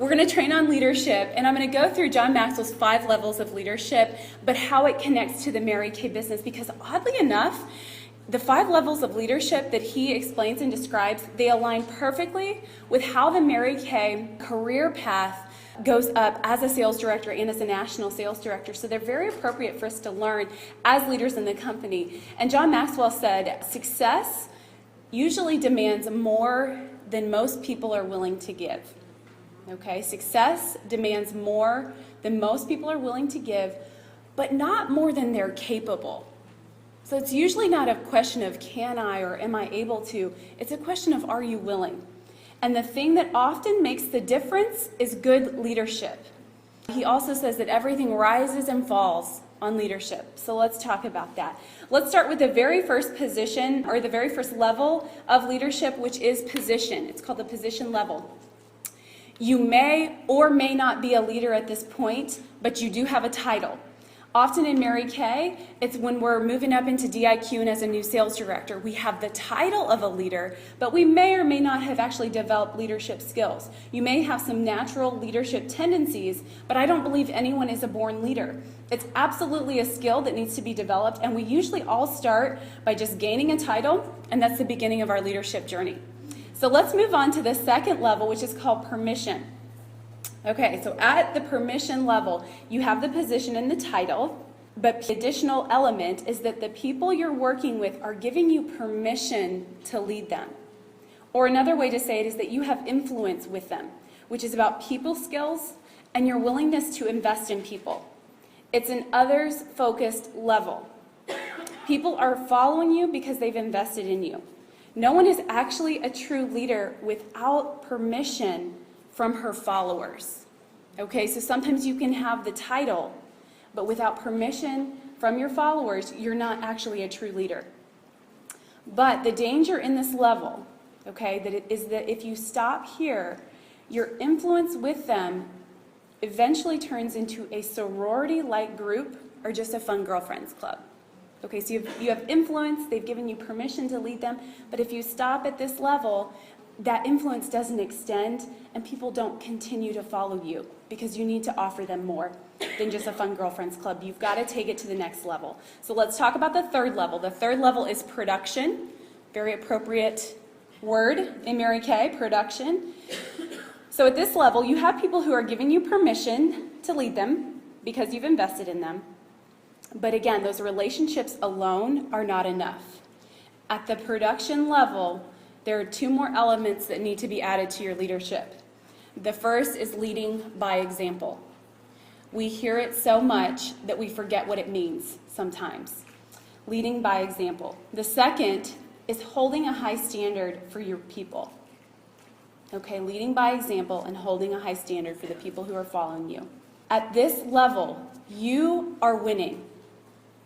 we're going to train on leadership, and I'm going to go through John Maxwell's 5 levels of leadership, but how it connects to the Mary Kay business, because oddly enough, the 5 levels of leadership that he explains and describes, they align perfectly with how the Mary Kay career path goes up as a sales director and as a national sales director. So they're very appropriate for us to learn as leaders in the company. And John Maxwell said, success usually demands more than most people are willing to give. Okay, success demands more than most people are willing to give, but not more than they're capable. So it's usually not a question of can I or am I able to, it's a question of are you willing? And the thing that often makes the difference is good leadership. He also says that everything rises and falls on leadership. So let's talk about that. Let's start with the very first position, or the very first level of leadership, which is position. It's called the position level. You may or may not be a leader at this point, but you do have a title. Often in Mary Kay, it's when we're moving up into DIQ and as a new sales director, we have the title of a leader, but we may or may not have actually developed leadership skills. You may have some natural leadership tendencies, but I don't believe anyone is a born leader. It's absolutely a skill that needs to be developed, and we usually all start by just gaining a title, and that's the beginning of our leadership journey. So let's move on to the second level, which is called permission. Okay, so at the permission level, you have the position and the title, but the additional element is that the people you're working with are giving you permission to lead them. Or another way to say it is that you have influence with them, which is about people skills and your willingness to invest in people. It's an others-focused level. People are following you because they've invested in you. No one is actually a true leader without permission from her followers. Okay, so sometimes you can have the title, but without permission from your followers, you're not actually a true leader. But the danger in this level, okay, is that if you stop here, your influence with them eventually turns into a sorority-like group or just a fun girlfriends club. Okay, so you have influence, they've given you permission to lead them, but if you stop at this level, that influence doesn't extend and people don't continue to follow you because you need to offer them more than just a fun girlfriends club. You've got to take it to the next level. So let's talk about the third level. The third level is production. Very appropriate word in Mary Kay, production. So at this level, you have people who are giving you permission to lead them because you've invested in them. But again, those relationships alone are not enough. At the production level, there are 2 more elements that need to be added to your leadership. The first is leading by example. We hear it so much that we forget what it means sometimes. Leading by example. The second is holding a high standard for your people. Okay, leading by example and holding a high standard for the people who are following you. At this level, you are winning.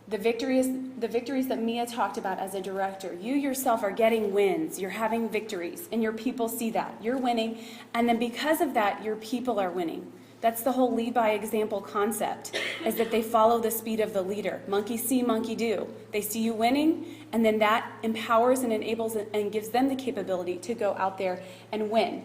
The victories that Mia talked about as a director, you yourself are getting wins, you're having victories, and your people see that. You're winning, and then because of that, your people are winning. That's the whole lead by example concept, is that they follow the speed of the leader. Monkey see, monkey do. They see you winning, and then that empowers and enables and gives them the capability to go out there and win.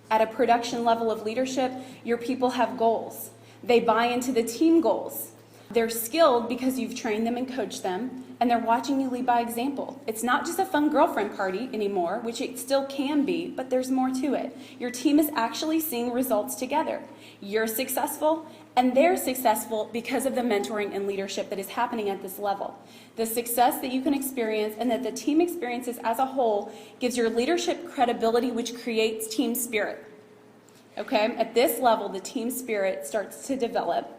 At a production level of leadership, your people have goals. They buy into the team goals. They're skilled because you've trained them and coached them, and they're watching you lead by example. It's not just a fun girlfriend party anymore, which it still can be, but there's more to it. Your team is actually seeing results together. You're successful, and they're successful because of the mentoring and leadership that is happening at this level. The success that you can experience and that the team experiences as a whole gives your leadership credibility, which creates team spirit. Okay, at this level, the team spirit starts to develop,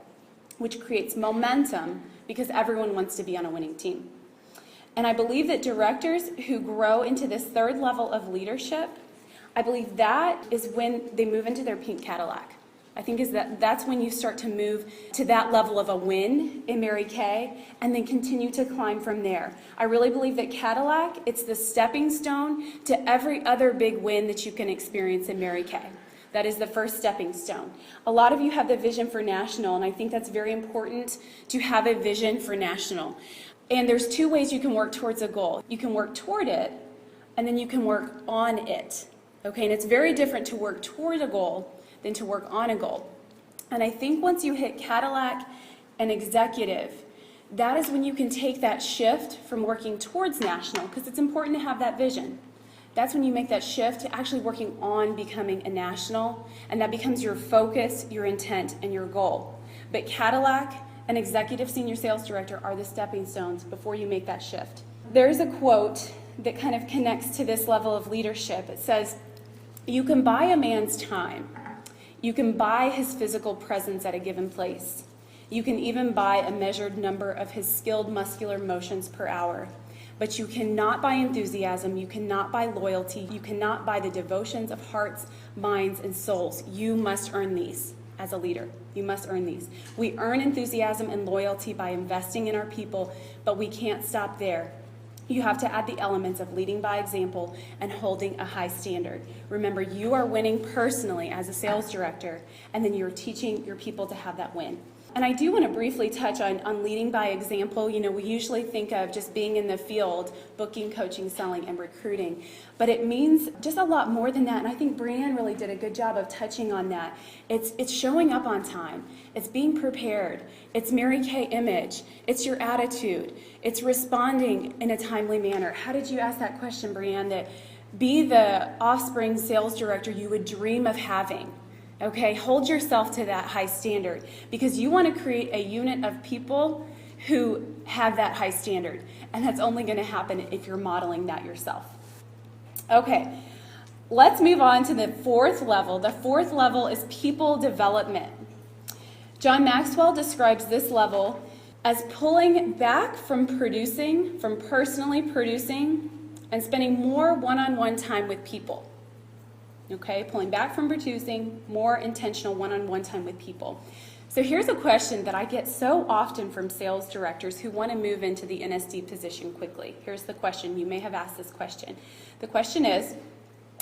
which creates momentum because everyone wants to be on a winning team. And I believe that directors who grow into this third level of leadership, I believe that is when they move into their pink Cadillac. I think that's when you start to move to that level of a win in Mary Kay and then continue to climb from there. I really believe that Cadillac, it's the stepping stone to every other big win that you can experience in Mary Kay. That is the first stepping stone. A lot of you have the vision for national, and I think that's very important to have a vision for national. And there's 2 ways you can work towards a goal. You can work toward it, and then you can work on it. Okay, and it's very different to work toward a goal than to work on a goal. And I think once you hit Cadillac and executive, that is when you can take that shift from working towards national, because it's important to have that vision. That's when you make that shift to actually working on becoming a national, and that becomes your focus, your intent, and your goal. But Cadillac and executive senior sales director are the stepping stones before you make that shift. There's a quote that kind of connects to this level of leadership. It says, "You can buy a man's time. You can buy his physical presence at a given place. You can even buy a measured number of his skilled muscular motions per hour. But you cannot buy enthusiasm, you cannot buy loyalty, you cannot buy the devotions of hearts, minds, and souls. You must earn these as a leader. You must earn these. We earn enthusiasm and loyalty by investing in our people, but we can't stop there. You have to add the elements of leading by example and holding a high standard. Remember, you are winning personally as a sales director, and then you're teaching your people to have that win." And I do want to briefly touch on leading by example. You know, we usually think of just being in the field, booking, coaching, selling, and recruiting. But it means just a lot more than that. And I think Brianne really did a good job of touching on that. It's showing up on time. It's being prepared. It's Mary Kay image. It's your attitude. It's responding in a timely manner. How did you ask that question, Brianne? That be the offspring sales director you would dream of having. Okay, hold yourself to that high standard, because you want to create a unit of people who have that high standard, and that's only going to happen if you're modeling that yourself. Okay, let's move on to the fourth level. The fourth level is people development. John Maxwell describes this level as pulling back from producing, from personally producing, and spending more one-on-one time with people. Okay, pulling back from producing, more intentional one-on-one time with people. So here's a question that I get so often from sales directors who want to move into the NSD position quickly. Here's the question. You may have asked this question. The question is,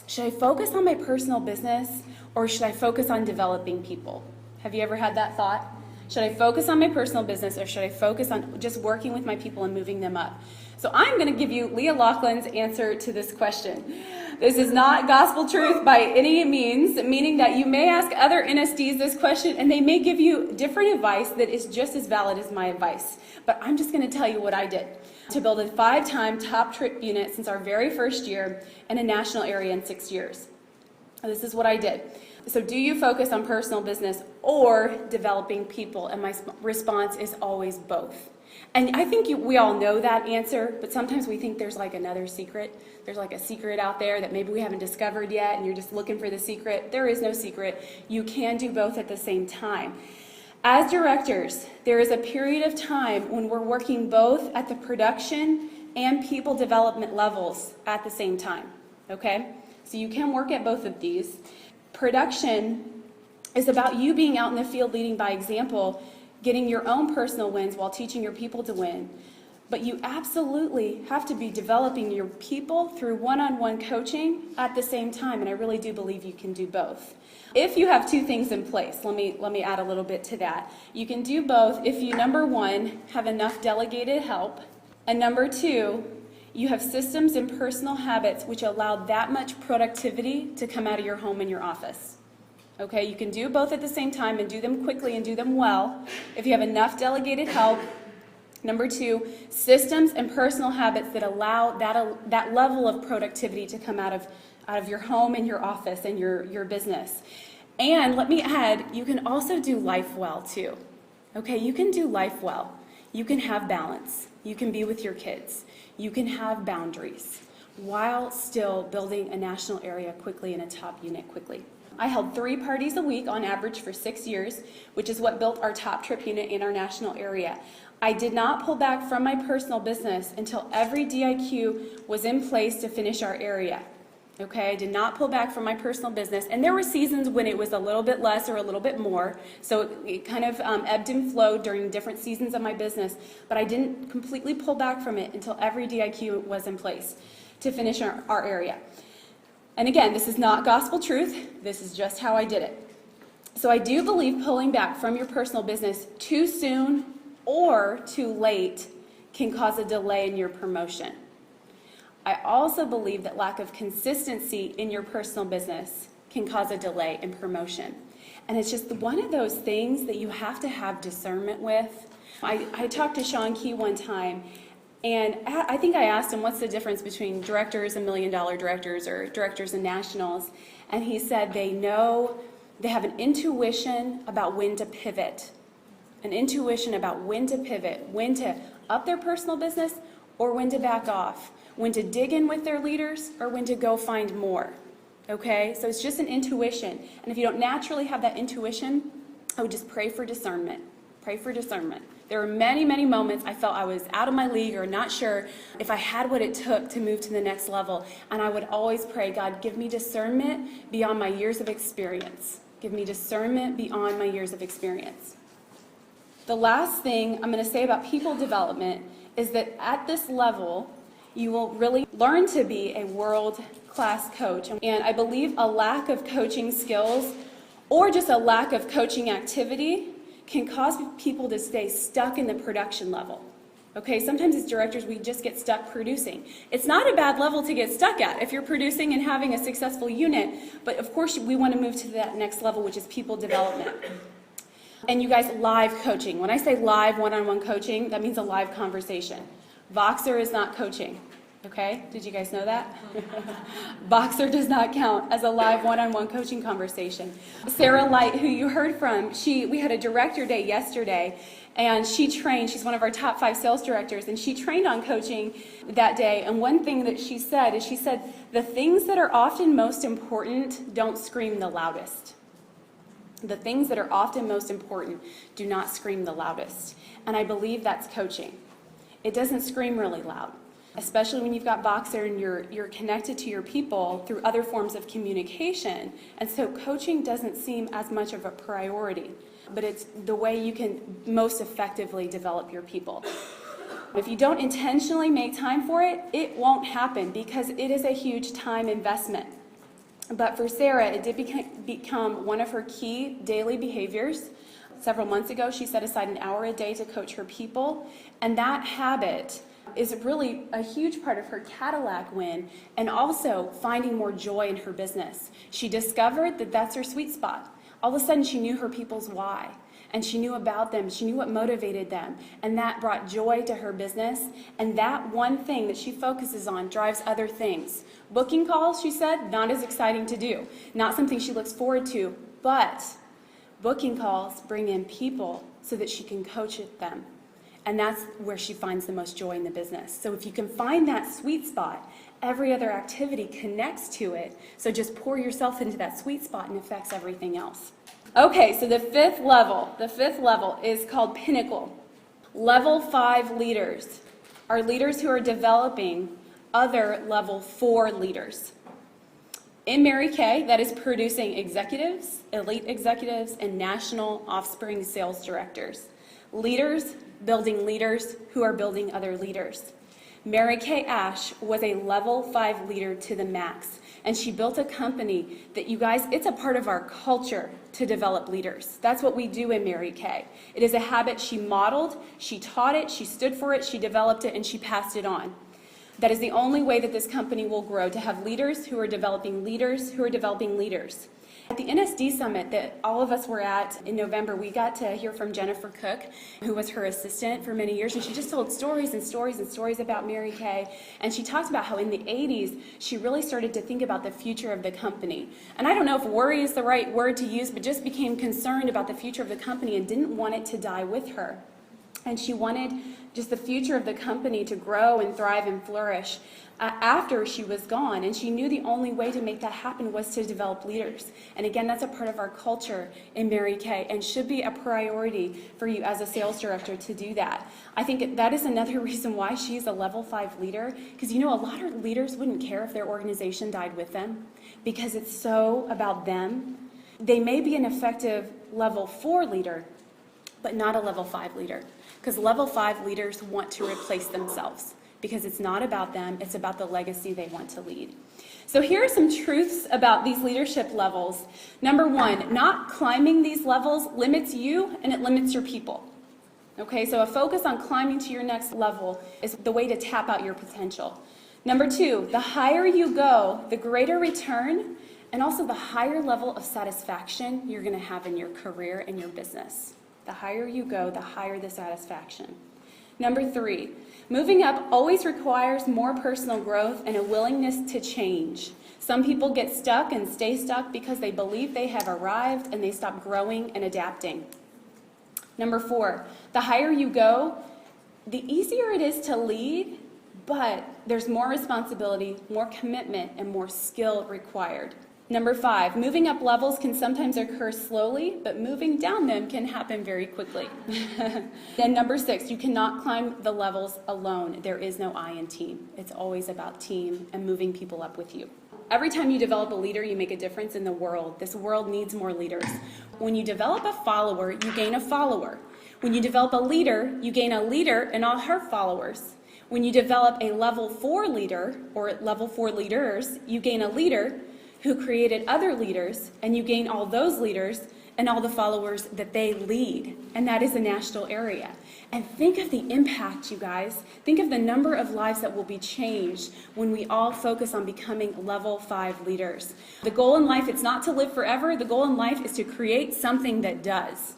should I focus on my personal business, or should I focus on developing people? Have you ever had that thought? Should I focus on my personal business, or should I focus on just working with my people and moving them up? So I'm going to give you Leah Lauchlan's answer to this question. This is not gospel truth by any means, meaning that you may ask other NSDs this question and they may give you different advice that is just as valid as my advice. But I'm just going to tell you what I did to build a 5-time top trip unit since our very first year in a national area in 6 years. This is what I did. So do you focus on personal business or developing people? And my response is always both. And I think we all know that answer, but sometimes we think there's like another secret. There's like a secret out there that maybe we haven't discovered yet, and you're just looking for the secret. There is no secret. You can do both at the same time. As directors, there is a period of time when we're working both at the production and people development levels at the same time, okay? So you can work at both of these. Production is about you being out in the field leading by example, getting your own personal wins while teaching your people to win. But you absolutely have to be developing your people through one-on-one coaching at the same time, and I really do believe you can do both. If you have two things in place, let me add a little bit to that. You can do both if you, number one, have enough delegated help, and number two, you have systems and personal habits which allow that much productivity to come out of your home and your office. Okay, you can do both at the same time and do them quickly and do them well if you have enough delegated help. Number two, systems and personal habits that allow that level of productivity to come out of your home and your office and your business. And let me add, you can also do life well too. Okay, you can do life well. You can have balance. You can be with your kids. You can have boundaries while still building a national area quickly and a top unit quickly. I held 3 parties a week on average for 6 years, which is what built our top trip unit in our national area. I did not pull back from my personal business until every DIQ was in place to finish our area. Okay, I did not pull back from my personal business, and there were seasons when it was a little bit less or a little bit more, so it kind of ebbed and flowed during different seasons of my business, but I didn't completely pull back from it until every DIQ was in place to finish our area. And again, this is not gospel truth, this is just how I did it. So I do believe pulling back from your personal business too soon or too late can cause a delay in your promotion. I also believe that lack of consistency in your personal business can cause a delay in promotion. And it's just one of those things that you have to have discernment with. I talked to Sean Key one time, and I think I asked him, what's the difference between directors and million-dollar directors or directors and nationals? And he said they have an intuition about when to pivot, when to up their personal business or when to back off, when to dig in with their leaders or when to go find more. Okay, so it's just an intuition. And if you don't naturally have that intuition, I would just pray for discernment. Pray for discernment. There were many, many moments I felt I was out of my league or not sure if I had what it took to move to the next level. And I would always pray, God, give me discernment beyond my years of experience. Give me discernment beyond my years of experience. The last thing I'm going to say about people development is that at this level, you will really learn to be a world-class coach. And I believe a lack of coaching skills or just a lack of coaching activity can cause people to stay stuck in the production level. Okay, sometimes as directors, we just get stuck producing. It's not a bad level to get stuck at if you're producing and having a successful unit, but of course we want to move to that next level, which is people development. And you guys, live coaching. When I say live one-on-one coaching, that means a live conversation. Voxer is not coaching. Okay? Did you guys know that? Voxer does not count as a live one-on-one coaching conversation. Sarah Light, who you heard from, we had a director day yesterday, and she trained. She's one of our top 5 sales directors, and she trained on coaching that day. And one thing that she said is the things that are often most important don't scream the loudest. The things that are often most important do not scream the loudest. And I believe that's coaching. It doesn't scream really loud, especially when you've got Voxer and you're connected to your people through other forms of communication. And so coaching doesn't seem as much of a priority, but it's the way you can most effectively develop your people. If you don't intentionally make time for it, it won't happen because it is a huge time investment. But for Sarah, it did become one of her key daily behaviors. Several months ago, she set aside an hour a day to coach her people, and that habit is really a huge part of her Cadillac win and also finding more joy in her business. She discovered that that's her sweet spot. All of a sudden, she knew her people's why, and she knew about them. She knew what motivated them, and that brought joy to her business, and that one thing that she focuses on drives other things. Booking calls, she said, not as exciting to do, not something she looks forward to, but booking calls bring in people so that she can coach them. And that's where she finds the most joy in the business. So if you can find that sweet spot, every other activity connects to it. So just pour yourself into that sweet spot and it affects everything else. Okay, so the fifth level is called Pinnacle. Level 5 leaders are leaders who are developing other level 4 leaders. In Mary Kay, that is producing executives, elite executives, and national offspring sales directors. Leaders building leaders who are building other leaders. Mary Kay Ash was a level 5 leader to the max, and she built a company that, you guys, it's a part of our culture to develop leaders. That's what we do in Mary Kay. It is a habit she modeled, she taught it, she stood for it, she developed it, and she passed it on. That is the only way that this company will grow, to have leaders who are developing leaders who are developing leaders. At the NSD Summit that all of us were at in November, we got to hear from Jennifer Cook, who was her assistant for many years, and she just told stories and stories and stories about Mary Kay. And she talked about how in the 80s, she really started to think about the future of the company. And I don't know if worry is the right word to use, but just became concerned about the future of the company and didn't want it to die with her. And she wanted just the future of the company to grow and thrive and flourish after she was gone. And she knew the only way to make that happen was to develop leaders. And again, that's a part of our culture in Mary Kay and should be a priority for you as a sales director to do that. I think that is another reason why she's a level 5 leader, because a lot of leaders wouldn't care if their organization died with them because it's so about them. They may be an effective level 4 leader, but not a level 5 leader. Because level 5 leaders want to replace themselves because it's not about them, it's about the legacy they want to lead. So here are some truths about these leadership levels. Number 1, not climbing these levels limits you and it limits your people. Okay, so a focus on climbing to your next level is the way to tap out your potential. Number 2, the higher you go, the greater return and also the higher level of satisfaction you're going to have in your career and your business. The higher you go, the higher the satisfaction. Number 3, moving up always requires more personal growth and a willingness to change. Some people get stuck and stay stuck because they believe they have arrived and they stop growing and adapting. Number 4, the higher you go, the easier it is to lead, but there's more responsibility, more commitment, and more skill required. Number 5, moving up levels can sometimes occur slowly, but moving down them can happen very quickly. Then number 6, you cannot climb the levels alone. There is no I in team. It's always about team and moving people up with you. Every time you develop a leader, you make a difference in the world. This world needs more leaders. When you develop a follower, you gain a follower. When you develop a leader, you gain a leader and all her followers. When you develop a level 4 leader or level 4 leaders, you gain a leader who created other leaders, and you gain all those leaders and all the followers that they lead, and that is a national area. And think of the impact, you guys. Think of the number of lives that will be changed when we all focus on becoming level 5 leaders. The goal in life, it's not to live forever. The goal in life is to create something that does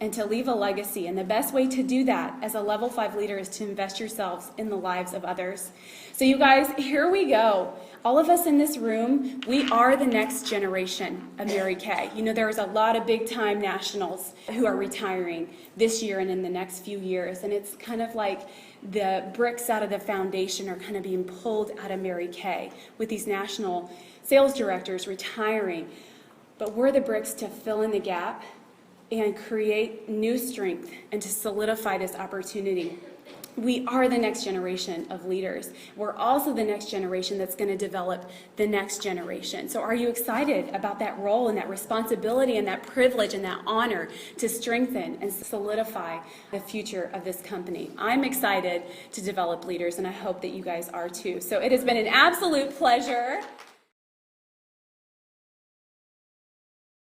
and to leave a legacy. And the best way to do that as a level 5 leader is to invest yourselves in the lives of others. So you guys, here we go. All of us in this room, we are the next generation of Mary Kay. You know, there's a lot of big time nationals who are retiring this year and in the next few years. And it's kind of like the bricks out of the foundation are kind of being pulled out of Mary Kay with these national sales directors retiring. But we're the bricks to fill in the gap and create new strength and to solidify this opportunity. We are the next generation of leaders. We're also the next generation that's going to develop the next generation. So are you excited about that role and that responsibility and that privilege and that honor to strengthen and solidify the future of this company? I'm excited to develop leaders, and I hope that you guys are too. So it has been an absolute pleasure.